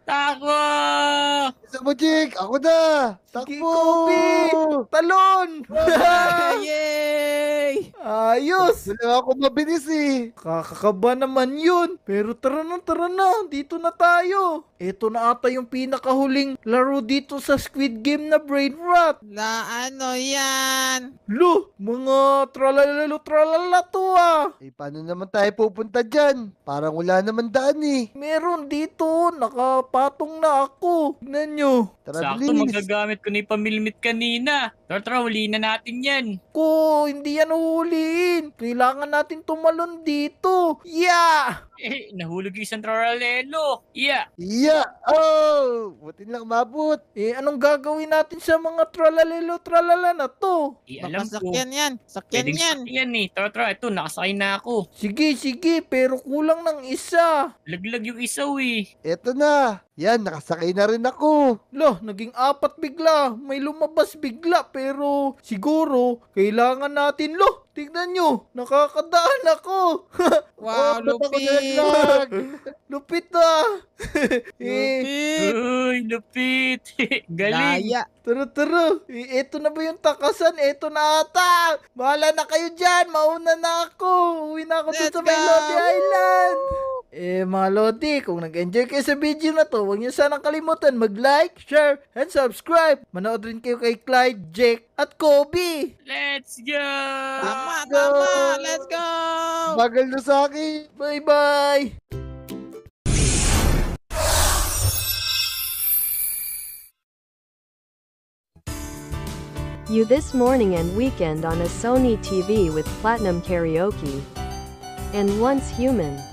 Takbo! Isa mo, Jake! Ako na! Sige, Takbo! Kobe! Talon! Yay! Ayos! Wala ako mabilis eh. Kakakaba naman yun. Pero tara na. Dito na tayo. Ito na ata yung pinakahuling laro dito sa Squid Game na Brain Rot. Ano yan? Lo, mga tralala to ah. Eh, paano naman tayo pupunta dyan? Parang wala naman daan eh. Meron dito, nakapatong na ako. Tignan nyo. Tara, Sakto, bilis. magagamit ko na yung pamilmit kanina. Tara, huli na natin yan. Hindi yan uhulihin. Kailangan natin tumalon dito. Yeah! Nahulog yung isang traralelo. Yeah! Iya! Oh! Buti lang mabot. Anong gagawin natin sa mga tralala na to? Alam ko. Sakyan yan. Pwedeng sakyan eh. Tara, ito, nakasakay na ako. Sige, pero kulang ng isa. Laglag yung isaw eh. Eto na. Yan, nakasakay na rin ako. Lo, naging 4 bigla. May lumabas bigla pero siguro kailangan natin. Lo, tignan nyo. Nakakadaan ako. Wow, ba't ako lupit. nalaglag? Lupit ah. Lupit. Uy, lupit. Galing. Daya. Tara. Eto na ba yung takasan? Eto na ata. Bahala na kayo dyan. Mauna na ako. Uwi na ako dun Let's sa may go. Lodi Island. Mga Lodi, kung nag-enjoy kayo sa video na to, huwag niyo sanang kalimutan mag-like, share, and subscribe. Manood rin kayo kay Clyde, Jake, at Kobe. Let's go! Tama. Let's go. Bagal na sa akin. Bye-bye. You this morning and weekend on a Sony TV with Platinum Karaoke. And Once Human.